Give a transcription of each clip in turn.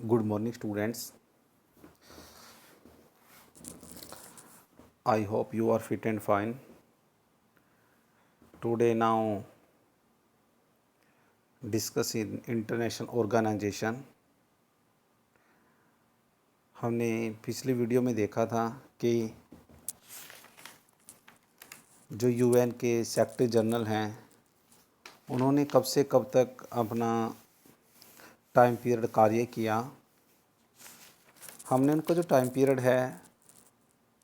Good morning, students. I hope you are fit and fine. Today, now discuss in international organization. हमने पिछली video में देखा था कि जो यूएन के सेक्रेटरी जनरल हैं उन्होंने कब से कब तक अपना टाइम पीरियड कार्य किया। हमने उनका जो टाइम पीरियड है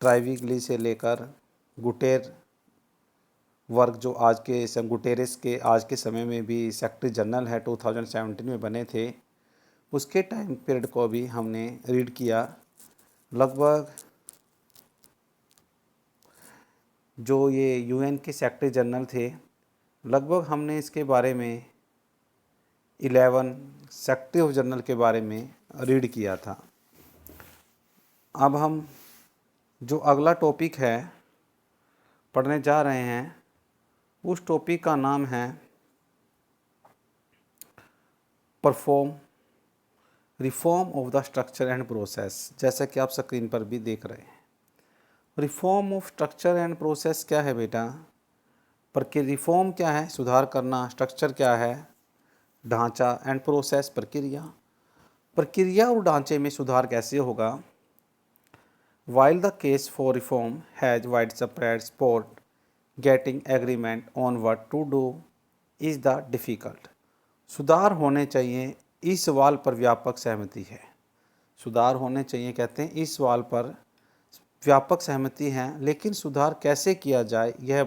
ट्राइविगली से लेकर गुटेर वर्क जो आज के गुटेरेस के आज के समय में भी सेक्रेटरी जनरल है 2017 में बने थे, उसके टाइम पीरियड को भी हमने रीड किया। लगभग जो ये यूएन के सेक्रेटरी जनरल थे, लगभग हमने इसके बारे में 11 सेक्रेटरी ऑफ जनरल के बारे में रीड किया था। अब हम जो अगला टॉपिक है पढ़ने जा रहे हैं, उस टॉपिक का नाम है reform of the structure and process. जैसा कि आप स्क्रीन पर भी देख रहे हैं, reform of structure and process क्या है बेटा? रिफॉर्म क्या है? सुधार करना। स्ट्रक्चर क्या है? ढांचा। एंड प्रोसेस प्रक्रिया और ढांचे में सुधार कैसे होगा? While the case for reform has widespread support, getting agreement on what to do is the difficult. सुधार होने चाहिए, इस सवाल पर व्यापक सहमति है। सुधार होने चाहिए कहते हैं, इस सवाल पर व्यापक सहमति है, लेकिन सुधार कैसे किया जाए यह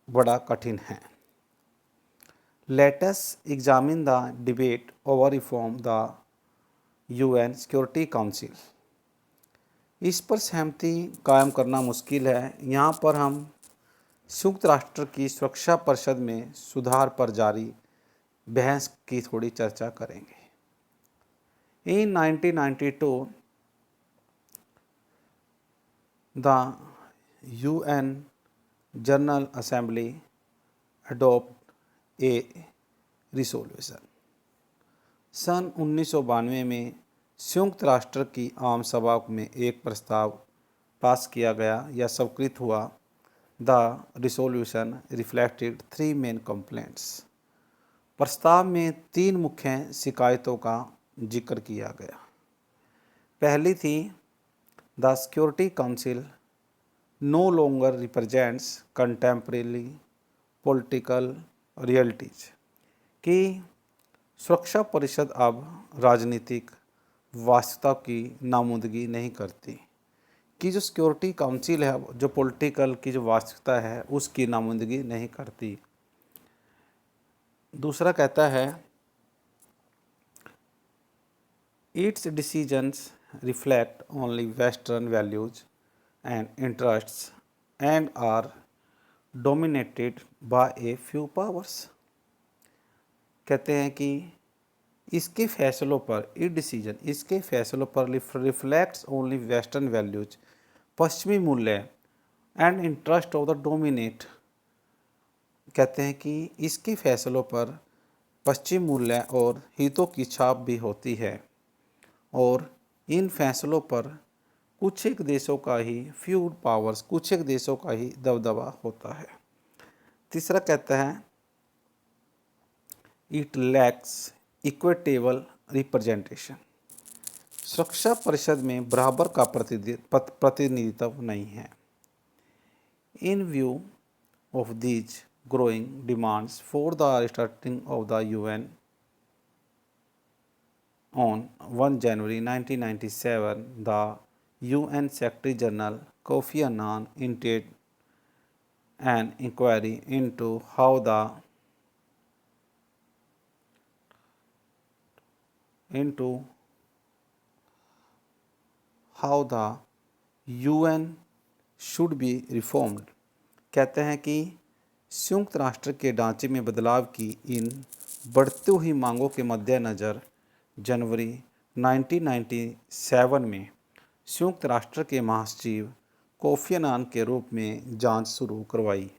बड़ा कठिन है। Let us examine the debate over reform the UN security council. इस पर सहमति कायम करना मुश्किल है। यहाँ पर हम संयुक्त राष्ट्र की सुरक्षा परिषद में सुधार पर जारी बहस की थोड़ी चर्चा करेंगे। In 1992 the UN general assembly adopt a resolution. सन 1992 में संयुक्त राष्ट्र की आम सभा में एक प्रस्ताव पास किया गया या स्वीकृत हुआ। The resolution reflected 3 main complaints. प्रस्ताव में 3 मुख्य शिकायतों का जिक्र किया गया। पहली थी, the security council no longer represents contemporary political realities, कि सुरक्षा परिषद अब राजनीतिक वास्तविकता की नामुमकिन नहीं करती, कि जो सिक्योरिटी काउंसिल है जो पॉलिटिकल की जो वास्तविकता है उसकी नामुमकिन नहीं करती। दूसरा कहता है, its decisions reflect only western values and interests and are dominated by a few powers. कहते हैं कि इसके फैसलों पर, इसके फैसलों पर रिफ्लेक्ट्स ओनली वेस्टर्न वैल्यूज, पश्चिमी मूल्य and interest of the dominate. कहते हैं कि इसके फैसलों पर पश्चिमी मूल्य और हितों की छाप भी होती है, और इन फैसलों पर कुछ एक देशों का ही फ्यू पावर्स, कुछ एक देशों का ही दबदबा होता है। तीसरा कहता है, इट लैक्स इक्विटेबल रिप्रेजेंटेशन। सुरक्षा परिषद में बराबर का प्रतिनिधित्व नहीं है। इन view of these growing demands for the restarting of the UN on 1 January 1997, the UN Secretary General Kofi Annan initiated an inquiry into how the UN should be reformed। कहते हैं कि संयुक्त राष्ट्र के ढांचे में बदलाव की इन बढ़ती हुई मांगों के मद्देनज़र जनवरी 1997 में संयुक्त राष्ट्र के महासचिव कोफी अन्नान के रूप में जांच शुरू करवाई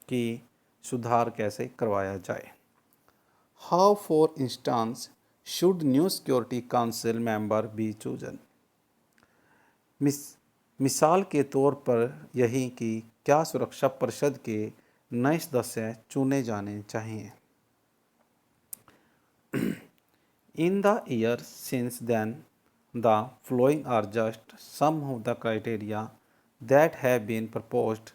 कि सुधार कैसे करवाया जाए। How for instance should new security council member be chosen. मिसाल के तौर पर यही कि क्या सुरक्षा परिषद के नए सदस्य चुने जाने चाहिए। In the year since then, the following are just some of the criteria that have been proposed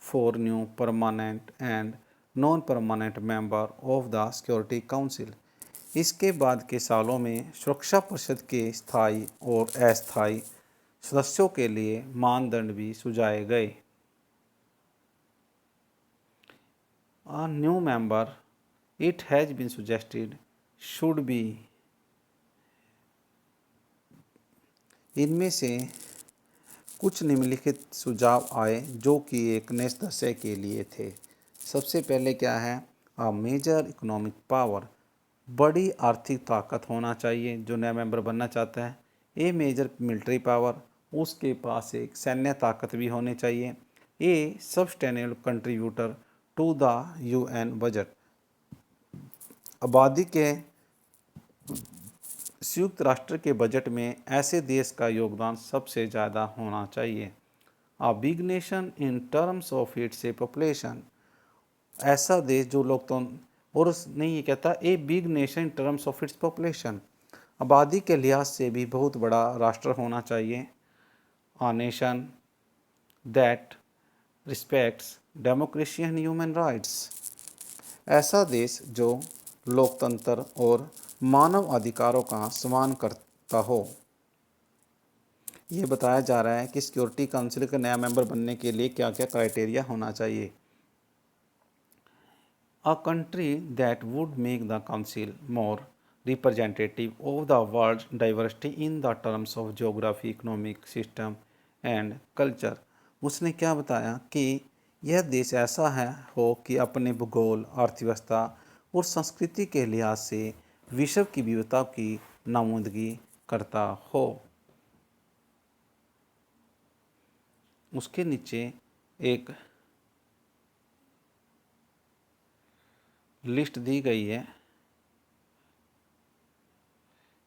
for new permanent and non-permanent member of the Security Council। इसके बाद के सालों में सुरक्षा परिषद के स्थायी और अस्थायी सदस्यों के लिए मानदंड भी सुझाए गए। A new member, it has been suggested, should be इनमें से कुछ निम्नलिखित सुझाव आए जो कि एक नए सदस्य के लिए थे। सबसे पहले क्या है, अ मेजर इकोनॉमिक पावर, बड़ी आर्थिक ताकत होना चाहिए जो नया मेंबर बनना चाहता है। ए मेजर मिलिट्री पावर, उसके पास एक सैन्य ताकत भी होनी चाहिए। A sustainable contributor to the UN budget, आबादी के संयुक्त राष्ट्र के बजट में ऐसे देश का योगदान सबसे ज़्यादा होना चाहिए। A big nation in terms of its population, ऐसा देश जो लोकतंत्र और नहीं, ये कहता a big nation in terms of its population, आबादी के लिहाज से भी बहुत बड़ा राष्ट्र होना चाहिए। A nation that respects democracy and human rights, ऐसा देश जो लोकतंत्र और मानव अधिकारों का सम्मान करता हो। ये बताया जा रहा है कि सिक्योरिटी काउंसिल का नया मेंबर बनने के लिए क्या क्या क्राइटेरिया होना चाहिए। A country that would make the council more representative of the world diversity in the terms of geography, economic system and culture. उसने क्या बताया कि यह देश ऐसा है हो कि अपने भूगोल, अर्थव्यवस्था और संस्कृति के लिहाज से विश्व की विविधता की नुमाइंदगी करता हो। उसके नीचे एक लिस्ट दी गई है,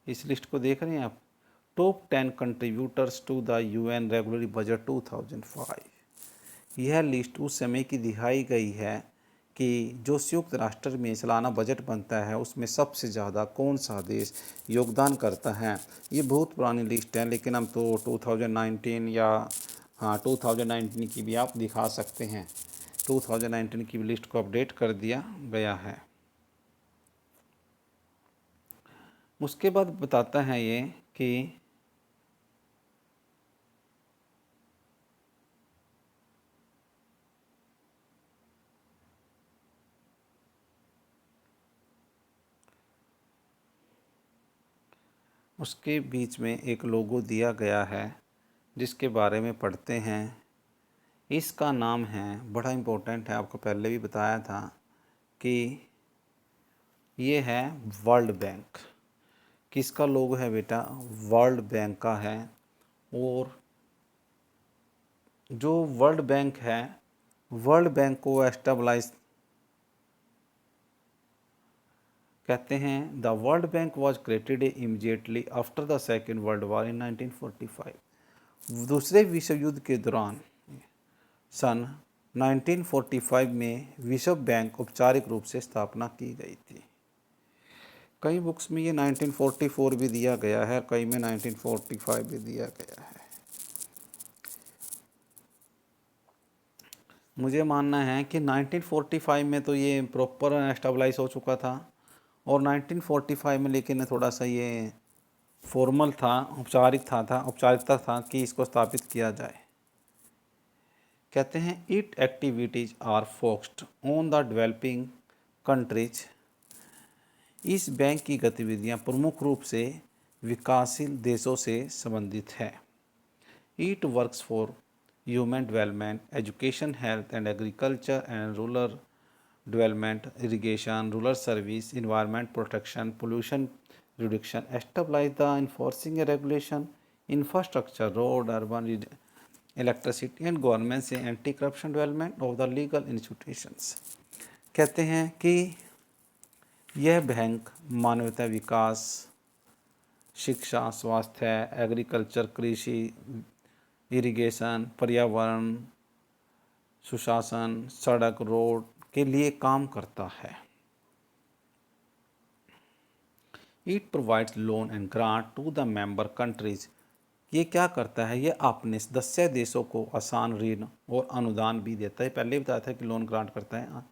इस लिस्ट को देख रहे हैं आप। Top 10 contributors to the UN regular budget 2005। यह लिस्ट उस समय की दिखाई गई है कि जो संयुक्त राष्ट्र में सालाना बजट बनता है उसमें सबसे ज़्यादा कौन सा देश योगदान करता है। ये बहुत पुरानी लिस्ट है, लेकिन हम तो 2019 या 2019 की भी आप दिखा सकते हैं। 2019 की लिस्ट को अपडेट कर दिया गया है। उसके बाद बताता है ये कि उसके बीच में एक लोगो दिया गया है जिसके बारे में पढ़ते हैं। इसका नाम है, बड़ा इम्पोर्टेंट है, आपको पहले भी बताया था कि ये है वर्ल्ड बैंक। किसका लोगो है बेटा? वर्ल्ड बैंक का है। और जो वर्ल्ड बैंक है, वर्ल्ड बैंक को एस्टेब्लाइज कहते हैं। The world bank was created immediately after the second world war in 1945। दूसरे विश्व युद्ध के दौरान सन 1945 में विश्व बैंक औपचारिक रूप से स्थापना की गई थी। कई बुक्स में ये 1944 भी दिया गया है, कई में 1945 भी दिया गया है। मुझे मानना है कि 1945 में तो ये प्रॉपर एस्टेब्लाइज हो चुका था, और 1945 में लेकिन थोड़ा सा ये फॉर्मल था, औपचारिकता था कि इसको स्थापित किया जाए। कहते हैं it activities are focused on the developing countries. इस बैंक की गतिविधियां प्रमुख रूप से विकासशील देशों से संबंधित है। It works for human development, education, health and agriculture and rural development, irrigation, rural service, environment protection, pollution reduction, establish the enforcing a regulation, infrastructure, road, urban electricity and government से anti-corruption development of the legal institutions। कहते हैं कि यह bank मानवता विकास, शिक्षा, स्वास्थ्य, agriculture, कृषि, irrigation, पर्यावरण, सुशासन, सड़क, रोड के लिए काम करता है। It provides loan and grant to the member countries. ये क्या करता है, ये अपने सदस्य देशों को आसान ऋण और अनुदान भी देता है। पहले बताया था कि लोन ग्रांट करता है।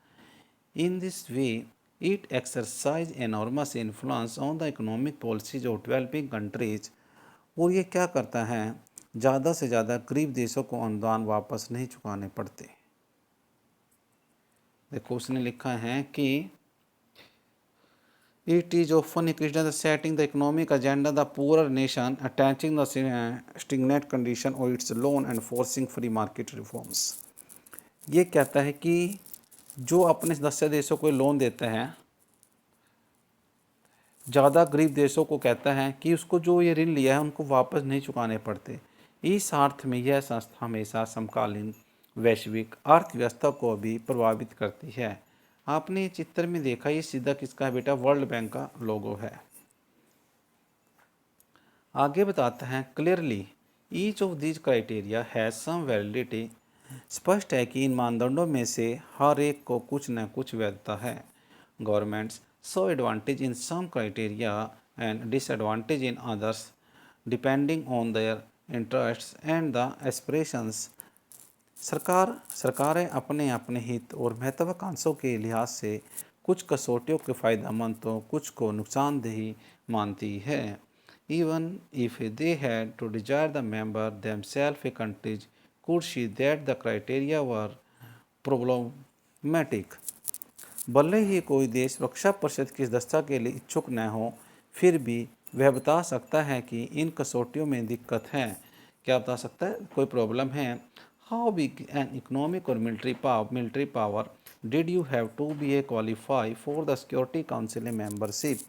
In this way it exercise enormous influence on the economic policies of developing countries. और ये क्या करता है, ज़्यादा से ज़्यादा गरीब देशों को अनुदान वापस नहीं चुकाने पड़ते। देखो उसने लिखा है कि it is often accused of setting the economic agenda the poorer nation, attaching the stringent condition of its loan and forcing free market reforms। ये कहता है कि जो अपने सदस्य देशों को लोन देते हैं, ज़्यादा गरीब देशों को कहता है कि उसको जो ये ऋण लिया है उनको वापस नहीं चुकाने पड़ते। इस अर्थ में यह संस्था हमेशा समकालीन वैश्विक अर्थव्यवस्था को भी प्रभावित करती है। आपने चित्र में देखा, ये सीधा किसका है बेटा, वर्ल्ड बैंक का लोगो है। आगे बताता है clearly each of these criteria has some validity. स्पष्ट है कि इन मानदंडों में से हर एक को कुछ न कुछ वैधता है। Governments saw advantage in some criteria and disadvantage in others depending on their interests and the aspirations. सरकारें अपने अपने हित और महत्वाकांक्षों के लिहाज से कुछ कसौटियों के फायदेमंद तो कुछ को नुकसानदेही मानती है। Even if they had to desire the member themselves, a country could see that the criteria were problematic। भले ही कोई देश रक्षा परिषद की सदस्यता के लिए इच्छुक न हो, फिर भी वह बता सकता है कि इन कसौटियों में दिक्कत है। क्या बता सकता है, कोई प्रॉब्लम है। How big an economic or military power did you have to be a qualify for the security council membership.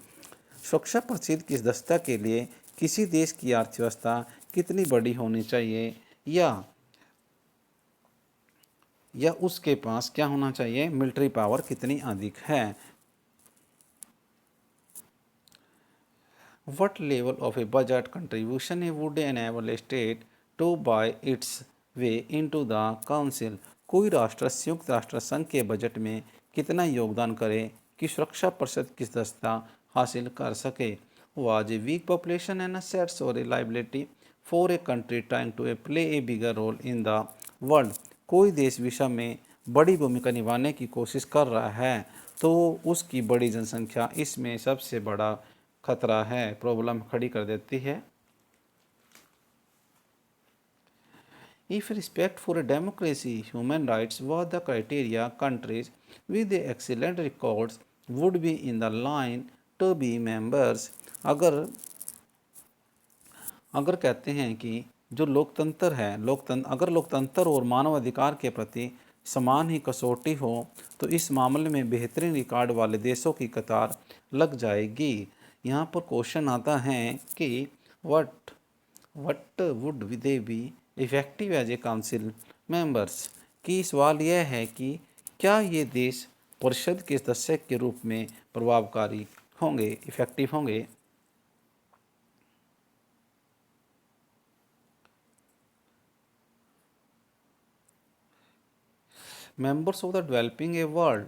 सुरक्षा परिषद की सदस्यता के लिए किसी देश की अर्थव्यवस्था कितनी बड़ी होनी चाहिए, या उसके पास क्या होना चाहिए, मिलिट्री पावर कितनी अधिक है। What level of a budget contribution would enable a state to buy its way into the council। कोई राष्ट्र संयुक्त राष्ट्र संघ के बजट में कितना योगदान करे कि सुरक्षा परिषद की सदस्यता हासिल कर सके। Was a weak population an asset or a liability for a country trying to play a bigger role in the world। कोई देश विश्व में बड़ी भूमिका निभाने की कोशिश कर रहा है तो उसकी बड़ी जनसंख्या इसमें सबसे बड़ा खतरा है, प्रॉब्लम खड़ी कर देती है। If respect for a democracy, human rights was the criteria, countries with excellent records would be in the line to be members। अगर कहते हैं कि जो लोकतंत्र है, अगर लोकतंत्र और मानव अधिकार के प्रति समान ही कसौटी हो तो इस मामले में बेहतरीन रिकॉर्ड वाले देशों की कतार लग जाएगी। यहाँ पर क्वेश्चन आता है कि what would they be effective as a council members. की सवाल यह है कि क्या ये देश परिषद के सदस्य के रूप में प्रभावकारी होंगे, इफेक्टिव होंगे। Members of the developing a world.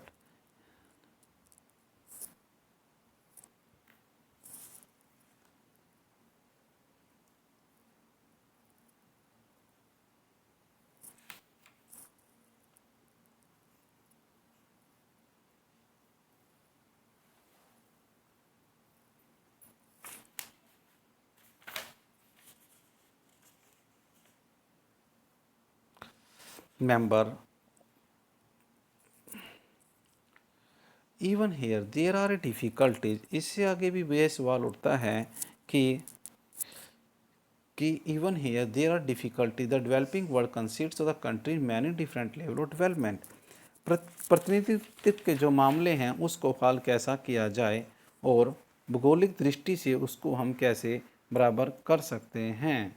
member even here there are difficulties. इससे आगे भी यह सवाल उठता है कि even here there are difficulty the developing world consists of the country many different level of development. प्रतिनिधित्व के जो मामले हैं उसको हल कैसा किया जाए और भौगोलिक दृष्टि से उसको हम कैसे बराबर कर सकते हैं।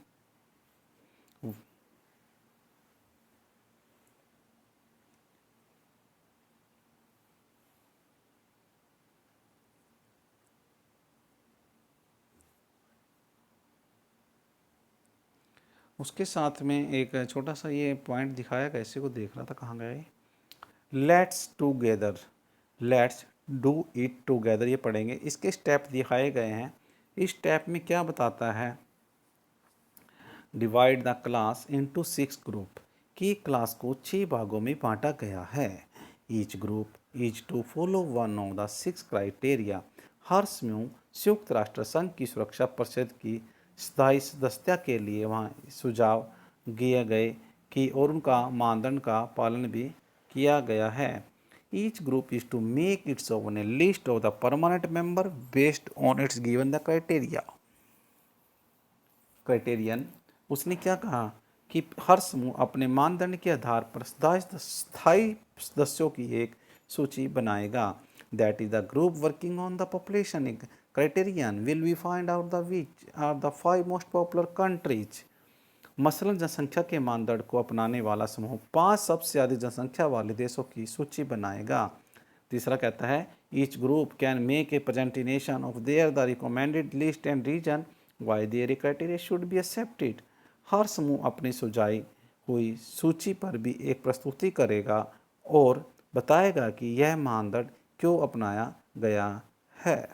उसके साथ में एक छोटा सा ये पॉइंट दिखाया गया, इसी को देख रहा था कहाँ गया ये। Let's together, let's do it together, ये पढ़ेंगे। इसके स्टेप दिखाए गए हैं। इस स्टेप में क्या बताता है, divide the class into 6 group, कि क्लास को 6 भागों में बांटा गया है। Each group is to follow one of the 6 criteria. हर समूह संयुक्त राष्ट्र संघ की सुरक्षा परिषद की स्थायी सदस्यता के लिए वहाँ सुझाव दिए गए कि और उनका मानदंड का पालन भी किया गया है। Each group is to make its own a list of the permanent member based on its given the criterion. उसने क्या कहा कि हर समूह अपने मानदंड के आधार पर स्थायी सदस्यों की एक सूची बनाएगा। That is the group working on the population criterion will be find out the which are the 5 most popular countries. मसलन जनसंख्या के मानदंड को अपनाने वाला समूह 5 सबसे अधिक जनसंख्या वाले देशों की सूची बनाएगा। तीसरा कहता है each group can make a presentation of their the recommended list and reason why their criteria should be accepted. हर समूह अपनी सुझाई हुई सूची पर भी एक प्रस्तुति करेगा और बताएगा कि यह मानदंड क्यों अपनाया गया है।